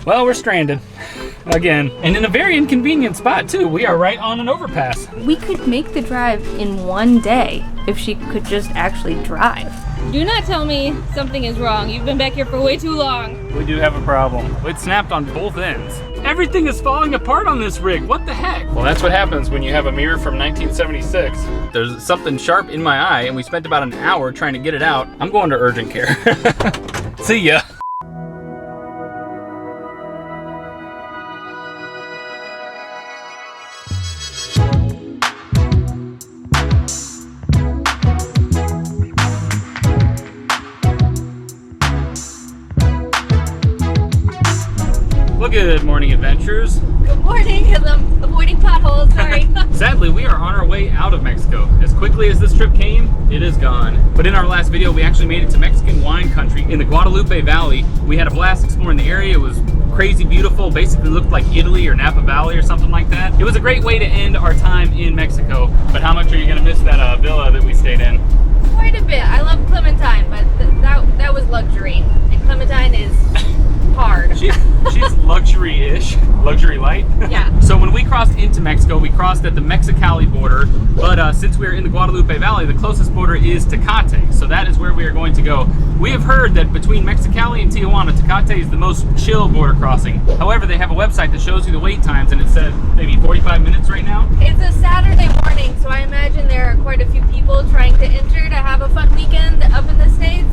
Well, we're stranded again, and in a very inconvenient spot too. We are right on an overpass. We could make the drive in one day if she could just actually drive. Do not tell me something is wrong. You've been back here for way too long. We do have a problem. It snapped on both ends. Everything is falling apart on this rig. What the heck? Well, that's what happens when you have a mirror from 1976. There's something sharp in my eye, and we spent about an hour trying to get it out. I'm going to urgent care. See ya. Well, good morning, adventurers. Good morning, because I'm avoiding potholes, sorry. Sadly, we are on our way out of Mexico. As quickly as this trip came, it is gone. But in our last video, we actually made it to Mexican wine country in the Guadalupe Valley. We had a blast exploring the area. It was crazy beautiful, basically looked like Italy or Napa Valley or something like that. It was a great way to end our time in Mexico. But how much are you gonna miss that villa that we stayed in? Quite a bit. I love Clementine, but that was luxury. And Clementine is hard. She's luxury-ish, luxury light. Yeah. So when we crossed into Mexico, we crossed at the Mexicali border, but since we're in the Guadalupe Valley, the closest border is Tecate, so that is where we are going to go. We have heard that between Mexicali and Tijuana, Tecate is the most chill border crossing. However, they have a website that shows you the wait times, and it said maybe 45 minutes right now. It's a Saturday morning, so I imagine there are quite a few people trying to enter to have a fun weekend up in the States.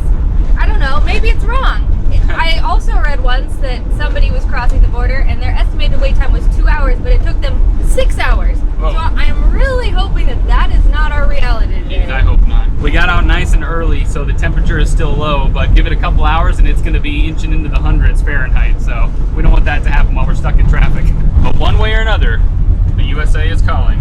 I don't know, maybe it's wrong. I also read once that somebody was crossing the border and their estimated wait time was 2 hours, but it took them 6 hours. Whoa. So I'm really hoping that that is not our reality today. I hope not. We got out nice and early, so the temperature is still low, but give it a couple hours and it's going to be inching into the hundreds Fahrenheit, so we don't want that to happen while we're stuck in traffic. But one way or another, the USA is calling.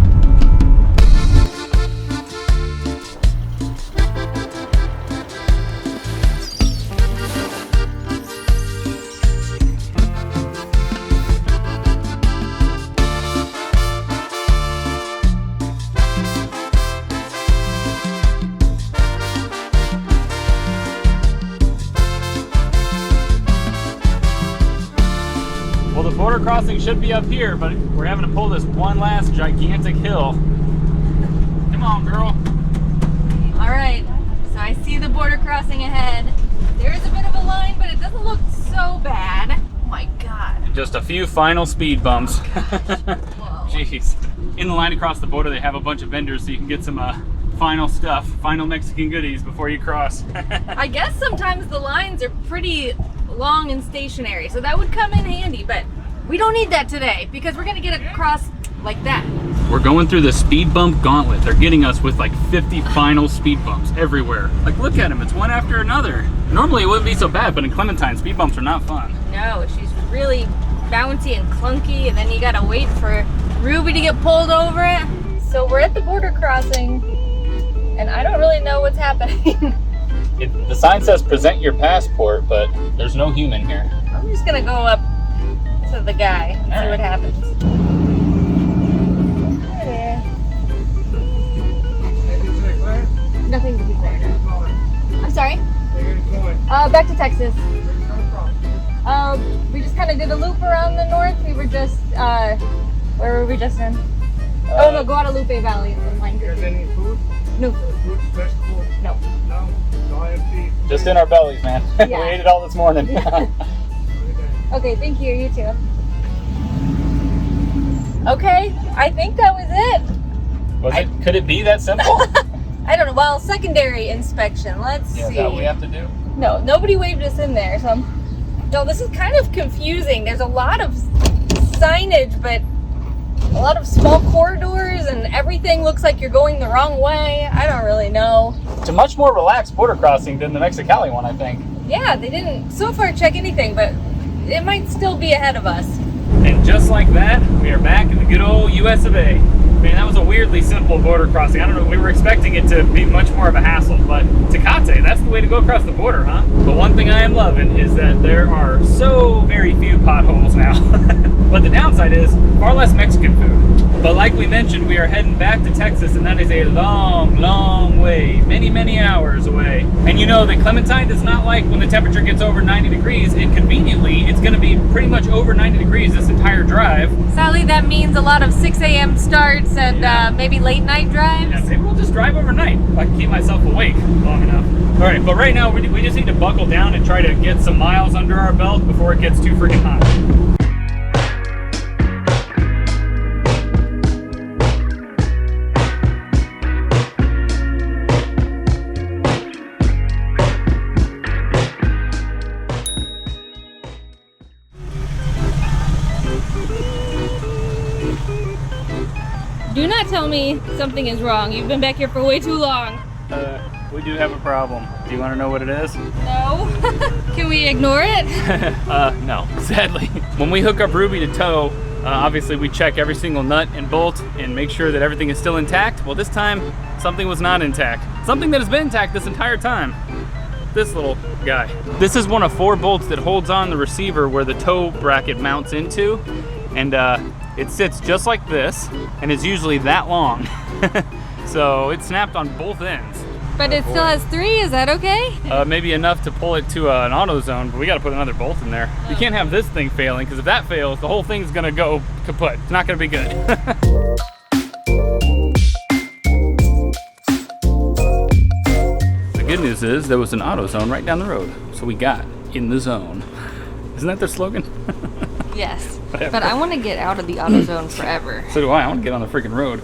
Well, the border crossing should be up here, but we're having to pull this one last gigantic hill. Come on, girl. All right, so I see the border crossing ahead. There is a bit of a line, but it doesn't look so bad. Oh my God. Just a few final speed bumps. Whoa. Jeez. In the line across the border, they have a bunch of vendors so you can get some final stuff, final Mexican goodies before you cross. I guess sometimes the lines are pretty long and stationary, so that would come in handy, but we don't need that today because we're gonna get across like that. We're going through the speed bump gauntlet. They're getting us with like 50 final speed bumps everywhere. Like, look at them, it's one after another. Normally it wouldn't be so bad, but in Clementine, speed bumps are not fun. No, she's really bouncy and clunky, and then you gotta wait for Ruby to get pulled over it. So we're at the border crossing, and I don't really know what's happening. The sign says present your passport, but there's no human here. I'm just gonna go up to the guy and see what happens. Hi there. Nothing to declare. I'm sorry? Back to Texas. We just kind of did a loop around the north. We were just, where were we just in? Oh, no, Guadalupe Valley. Any food? No. Fruits, vegetables? No. No? It's all empty? Just in our bellies, man. Yeah. We ate it all this morning. Okay, thank you. You too. Okay, I think that was it. Could it be that simple? I don't know. Well, secondary inspection. Let's see. Yeah, is that what we have to do? No, nobody waved us in there. So, no, this is kind of confusing. There's a lot of signage, but a lot of small corridors, and everything looks like you're going the wrong way. I don't really know. It's a much more relaxed border crossing than the Mexicali one, I think. Yeah, they didn't so far check anything, but it might still be ahead of us. And just like that, we are back in the good old US of A. Man, that was a weirdly simple border crossing. I don't know, we were expecting it to be much more of a hassle, but Tecate, that's the way to go across the border, huh? But one thing I am loving is that there are so very few potholes now. But the downside downside is far less Mexican food. But like we mentioned, we are heading back to Texas, and that is a long, long way, many, many hours away. And you know that Clementine does not like when the temperature gets over 90 degrees, and conveniently, it's gonna be pretty much over 90 degrees this entire drive. Sadly, that means a lot of 6 a.m. starts and maybe late night drives. Yeah, maybe we'll just drive overnight if I can keep myself awake long enough. All right, but right now we just need to buckle down and try to get some miles under our belt before it gets too freaking hot. Do not tell me something is wrong. You've been back here for way too long. We do have a problem. Do you want to know what it is? No. Can we ignore it? No, sadly. When we hook up Ruby to tow, obviously we check every single nut and bolt and make sure that everything is still intact. Well, this time, something was not intact. Something that has been intact this entire time. This little guy. This is one of 4 bolts that holds on the receiver where the tow bracket mounts into. And it sits just like this and is usually that long. So it snapped on both ends. But it still has 3, is that okay? Maybe enough to pull it to an AutoZone, but we gotta put another bolt in there. You can't have this thing failing, because if that fails, the whole thing's gonna go kaput. It's not gonna be good. The good news is there was an AutoZone right down the road, so we got in the zone. Isn't that their slogan? Yes. Whatever. But I want to get out of the AutoZone forever. So do I want to get on the freaking road.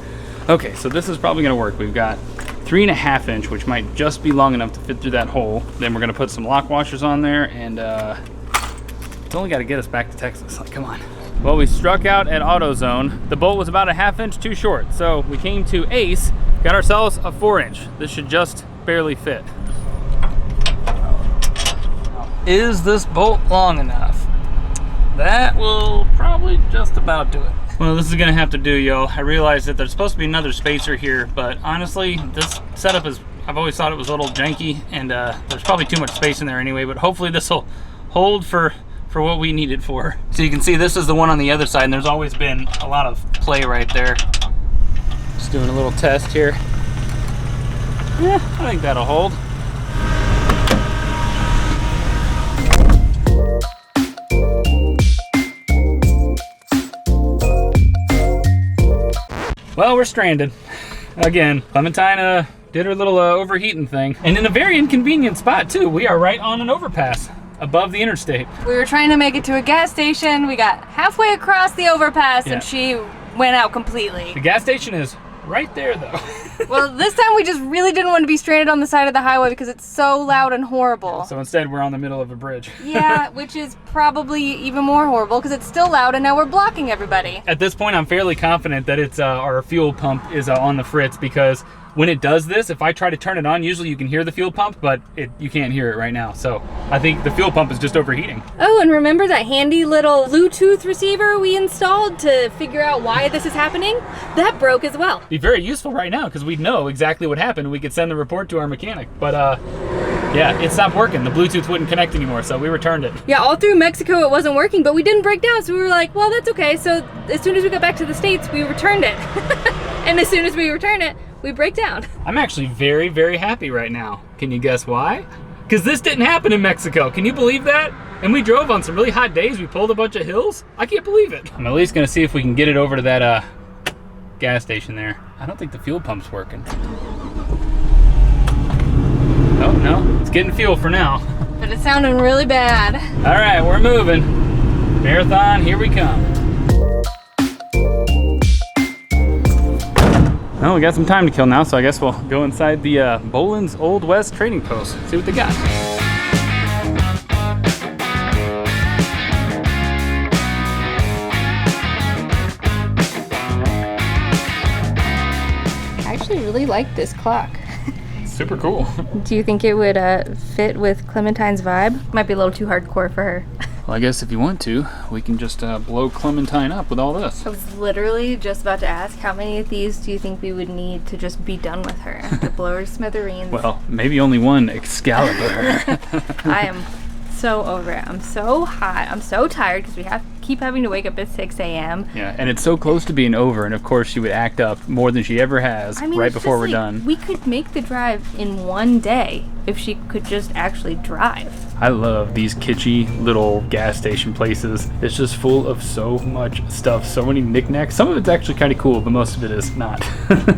Okay, so this is probably gonna work. We've got 3.5 inch, which might just be long enough to fit through that hole. Then we're gonna put some lock washers on there, and it's only gotta get us back to Texas. Like, come on. Well, we struck out at AutoZone. The bolt was about 1/2 inch too short, so we came to Ace, got ourselves a 4 inch. This should just barely fit. Is this bolt long enough? That will probably just about do it. Well, this is gonna have to do, y'all. I realize that there's supposed to be another spacer here, but honestly, this setup is, I've always thought it was a little janky, and there's probably too much space in there anyway, but hopefully this will hold for what we need it for. So you can see this is the one on the other side, and there's always been a lot of play right there. Just doing a little test here. Yeah, I think that'll hold. Well, we're stranded. Again, Clementine did her little overheating thing. And in a very inconvenient spot too. We are right on an overpass above the interstate. We were trying to make it to a gas station. We got halfway across the overpass and she went out completely. The gas station is right there though. Well, this time we just really didn't want to be stranded on the side of the highway because it's so loud and horrible. So instead we're on the middle of a bridge. Yeah, which is probably even more horrible because it's still loud and now we're blocking everybody. At this point, I'm fairly confident that it's our fuel pump is on the fritz, because when it does this, if I try to turn it on, usually you can hear the fuel pump, but you can't hear it right now. So I think the fuel pump is just overheating. Oh, and remember that handy little Bluetooth receiver we installed to figure out why this is happening? That broke as well. Be very useful right now because we'd know exactly what happened. We could send the report to our mechanic. But yeah, it stopped working. The Bluetooth wouldn't connect anymore, so we returned it. Yeah, all through Mexico it wasn't working, but we didn't break down, so we were like, well, that's okay. So as soon as we got back to the States, we returned it. And as soon as we return it, we break down. I'm actually very, very happy right now. Can you guess why? Because this didn't happen in Mexico. Can you believe that? And we drove on some really hot days. We pulled a bunch of hills. I can't believe it. I'm at least gonna see if we can get it over to that gas station there. I don't think the fuel pump's working. Oh, no, it's getting fuel for now. But it's sounding really bad. All right, we're moving. Marathon, here we come. Well, we got some time to kill now, so I guess we'll go inside the Boland's Old West Trading Post, see what they got. I actually really like this clock. Super cool. Do you think it would fit with Clementine's vibe? Might be a little too hardcore for her. Well, I guess if you want to, we can just blow Clementine up with all this. I was literally just about to ask, how many of these do you think we would need to just be done with her? To blow her to smithereens. Well, maybe only one Excalibur. I am so over it. I'm so hot. I'm so tired because we keep having to wake up at 6 a.m. Yeah, and it's so close to being over, and of course she would act up more than she ever has right before we're done. We could make the drive in one day if she could just actually drive. I love these kitschy little gas station places. It's just full of so much stuff, so many knickknacks. Some of it's actually kind of cool, but most of it is not.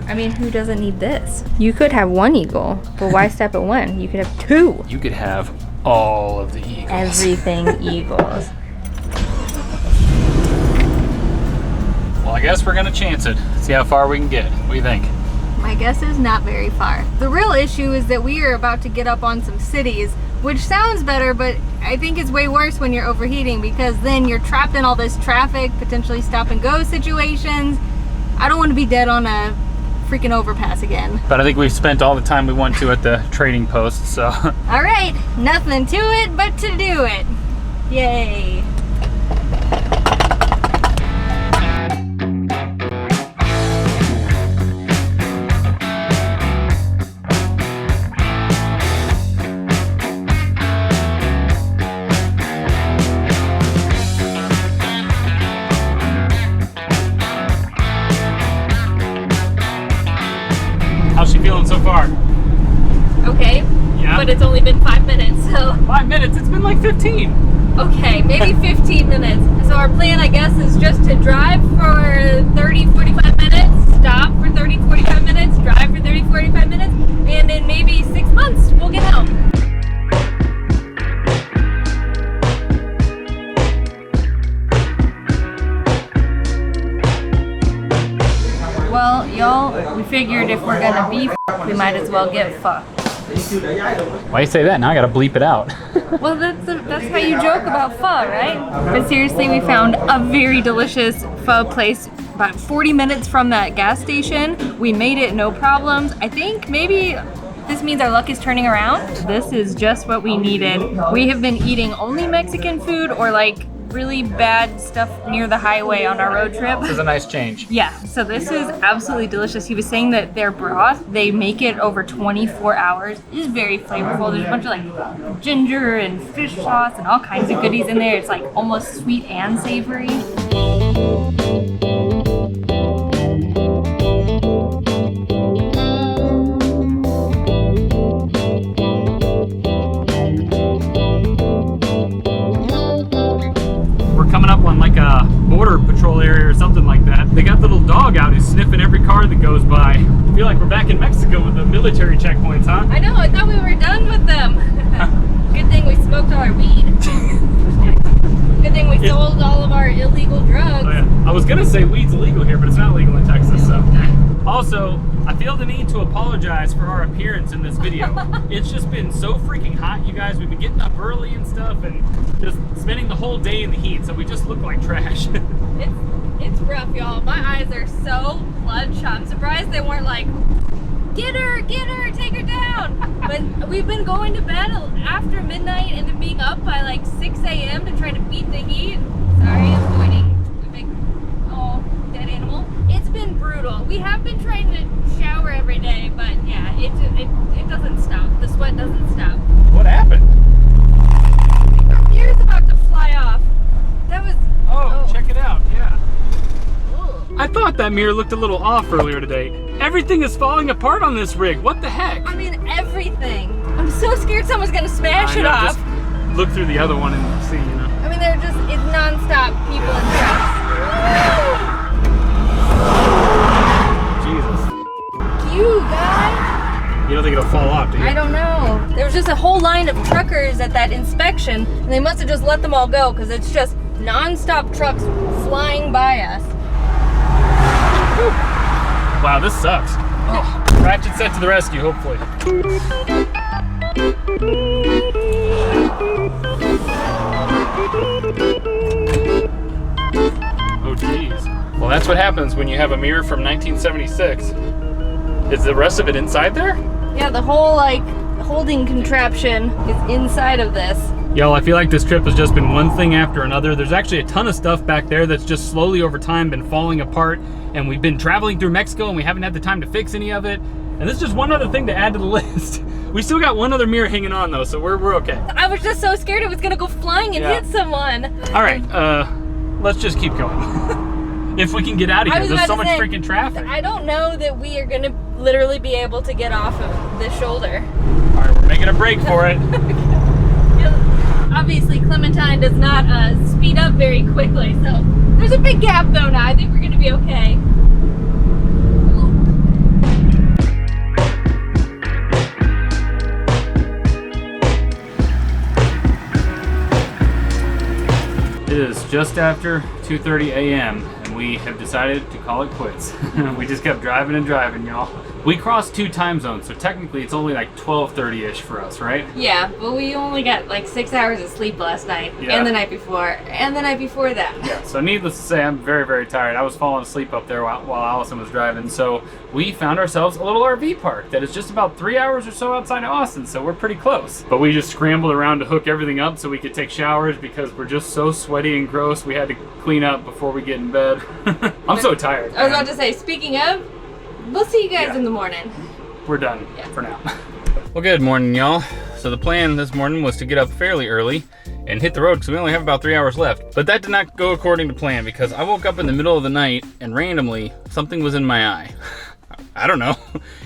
I mean, who doesn't need this? You could have one eagle, but why stop at one? You could have two. You could have all of the eagles. Everything eagles. Well, I guess we're gonna chance it. See how far we can get. What do you think? My guess is not very far. The real issue is that we are about to get up on some cities, which sounds better, but I think it's way worse when you're overheating because then you're trapped in all this traffic, potentially stop and go situations. I don't want to be dead on a freaking overpass again. But I think we've spent all the time we want to at the trading post, so. All right, nothing to it but to do it. Yay. How's she feeling so far? Okay, Yeah? but it's only been 5 minutes, so. 5 minutes, it's been like 15. Okay, maybe 15 minutes. So our plan, I guess, is just to drive for 30, 45 minutes, stop for 30, 45 minutes, drive for 30, 45 minutes, and in maybe 6 months, we'll get home. Well, y'all, we figured if we're gonna be we might as well get fucked. Why you say that? Now I gotta bleep it out. Well, that's how you joke about pho, right? But seriously, we found a very delicious pho place about 40 minutes from that gas station. We made it no problems. I think maybe this means our luck is turning around. This is just what we needed. We have been eating only Mexican food or like really bad stuff near the highway on our road trip. This is a nice change. Yeah, so this is absolutely delicious. He was saying that their broth, they make it over 24 hours. It is very flavorful. There's a bunch of like ginger and fish sauce and all kinds of goodies in there. It's like almost sweet and savory. Coming up on like a border patrol area or something like that. They got the little dog out who's sniffing every car that goes by. I feel like we're back in Mexico with the military checkpoints, huh? I know, I thought we were done with them. Good thing we smoked all our weed. Good thing we sold all of our illegal drugs. Oh, yeah. I was gonna say weed's illegal here, but it's not legal in Texas, so. Also, I feel the need to apologize for our appearance in this video. It's just been so freaking hot, you guys. We've been getting up early and stuff and just spending the whole day in the heat, so we just look like trash. It's rough, y'all. My eyes are so bloodshot. I'm surprised they weren't like, get her, take her down. But we've been going to bed after midnight and then being up by like 6 a.m. to try to beat the heat. Sorry, I'm pointing. Dead animal. It's been brutal. We have been trying to shower every day, but yeah, it doesn't stop. The sweat doesn't stop. What happened? Our ear's about to fly off. That was. Oh, check it out. Yeah. Ooh. I thought that mirror looked a little off earlier today. Everything is falling apart on this rig. What the heck? I mean, everything. I'm so scared someone's gonna smash it off. Just look through the other one and see, you know. I mean, it's non-stop people and trucks. Jesus. You guys. You don't think it'll fall off, do you? I don't know. There was just a whole line of truckers at that inspection, and they must have just let them all go because it's just non-stop trucks flying by us. Wow, this sucks. Oh, Ratchet set to the rescue, hopefully. Oh, geez. Well, that's what happens when you have a mirror from 1976. Is the rest of it inside there? Yeah, the whole, like, holding contraption is inside of this. Y'all, I feel like this trip has just been one thing after another. There's actually a ton of stuff back there that's just slowly over time been falling apart, and we've been traveling through Mexico and we haven't had the time to fix any of it. And this is just one other thing to add to the list. We still got one other mirror hanging on though, so we're okay. I was just so scared it was gonna go flying and hit someone. All right, let's just keep going. If we can get out of here, there's so much freaking traffic. I don't know that we are gonna literally be able to get off of this shoulder. All right, we're making a break for it. Obviously, Clementine does not speed up very quickly, so there's a big gap though now. I think we're gonna be okay. It is just after 2:30 a.m. and we have decided to call it quits. We just kept driving and driving, y'all. We crossed 2 time zones, so technically it's only like 12:30-ish for us, right? Yeah, but we only got like 6 hours of sleep last night, and the night before, and the night before that. Yeah, so needless to say, I'm very, very tired. I was falling asleep up there while Allison was driving, so we found ourselves a little RV park that is just about 3 hours or so outside of Austin, so we're pretty close. But we just scrambled around to hook everything up so we could take showers because we're just so sweaty and gross. We had to clean up before we get in bed. I'm so tired. I was about to say, speaking of, we'll see you guys in the morning. We're done for now. Well, good morning, y'all. So the plan this morning was to get up fairly early and hit the road because we only have about 3 hours left. But that did not go according to plan because I woke up in the middle of the night and randomly something was in my eye. I don't know.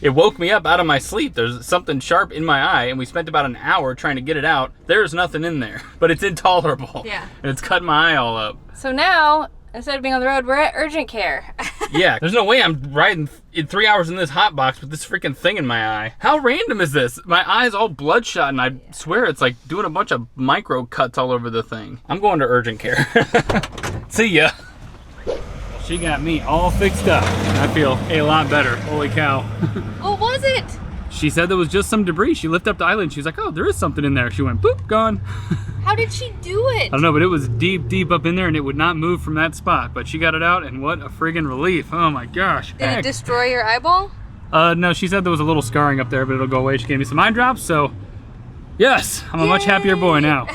It woke me up out of my sleep. There's something sharp in my eye and we spent about an hour trying to get it out. There's nothing in there, but it's intolerable. Yeah. And it's cut my eye all up. So now, instead of being on the road, we're at urgent care. Yeah, there's no way I'm riding in 3 hours in this hot box with this freaking thing in my eye. How random is this? My eye's all bloodshot and I swear it's like doing a bunch of micro cuts all over the thing. I'm going to urgent care. See ya. She got me all fixed up. I feel a lot better. Holy cow. What was it? She said there was just some debris. She lifted up the eyelid and she was like, oh, there is something in there. She went, boop, gone. How did she do it? I don't know, but it was deep, deep up in there and it would not move from that spot. But she got it out and what a friggin' relief. Oh my gosh. Did it destroy your eyeball? No, she said there was a little scarring up there, but it'll go away. She gave me some eye drops, so yes, I'm a much happier boy now.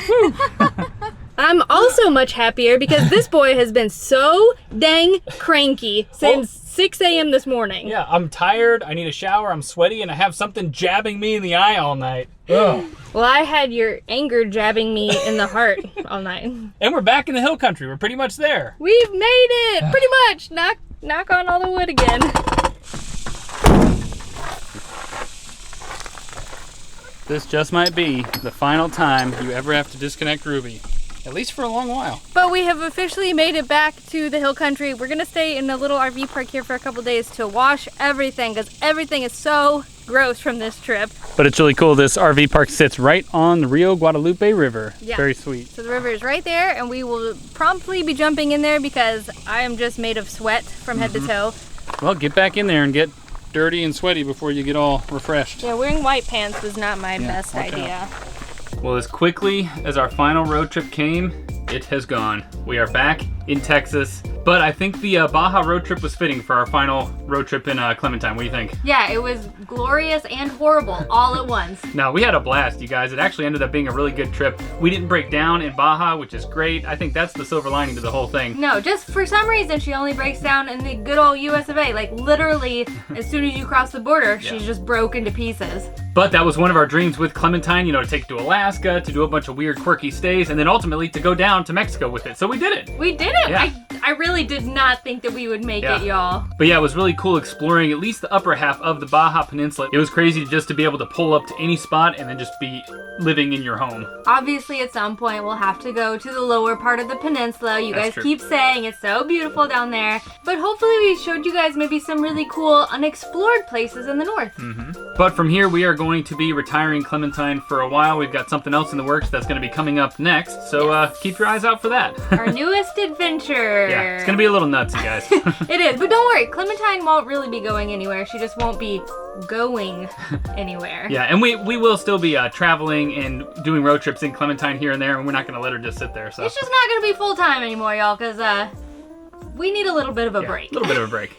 I'm also much happier because this boy has been so dang cranky since 6 a.m. this morning. Yeah, I'm tired, I need a shower, I'm sweaty, and I have something jabbing me in the eye all night. Ugh. Well, I had your anger jabbing me in the heart all night. And we're back in the hill country. We're pretty much there. We've made it, pretty much. Knock on all the wood again. This just might be the final time you ever have to disconnect Ruby. At least for a long while. But we have officially made it back to the hill country. We're gonna stay in a little RV park here for a couple days to wash everything because everything is so gross from this trip. But it's really cool. This RV park sits right on the Rio Guadalupe River. Yeah. Very sweet. So the river is right there and we will promptly be jumping in there because I am just made of sweat from head to toe. Well, get back in there and get dirty and sweaty before you get all refreshed. Yeah, wearing white pants was not my best idea. Well, as quickly as our final road trip came, it has gone. We are back in Texas, but I think the Baja road trip was fitting for our final road trip in Clementine. What do you think? Yeah, it was glorious and horrible all at once. No, we had a blast, you guys. It actually ended up being a really good trip. We didn't break down in Baja, which is great. I think that's the silver lining to the whole thing. No, just for some reason, she only breaks down in the good old US of A. Like literally, as soon as you cross the border, she's just broke into pieces. But that was one of our dreams with Clementine, you know, to take it to Alaska, to do a bunch of weird, quirky stays, and then ultimately to go down to Mexico with it. So we did it. We did it. Yeah. I really did not think that we would make it, y'all. But yeah, it was really cool exploring at least the upper half of the Baja Peninsula. It was crazy just to be able to pull up to any spot and then just be living in your home. Obviously, at some point, we'll have to go to the lower part of the peninsula. You guys keep saying it's so beautiful down there. But hopefully we showed you guys maybe some really cool unexplored places in the north. But from here, we are going to be retiring Clementine for a while. We've got something else in the works that's going to be coming up next. So keep your eyes out for that. Our newest adventure. Yeah, it's going to be a little nuts, you guys. It is, but don't worry. Clementine won't really be going anywhere. She just won't be going anywhere. Yeah, and we will still be traveling and doing road trips in Clementine here and there, and we're not going to let her just sit there. So it's just not going to be full time anymore, y'all, because we need a little bit of a break. A little bit of a break.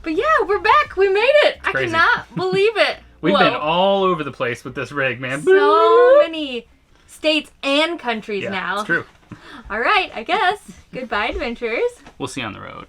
But yeah, we're back. We made it. I cannot believe it. We've been all over the place with this rig, man. So many states and countries now. It's true. All right, I guess. Goodbye, adventurers. We'll see you on the road.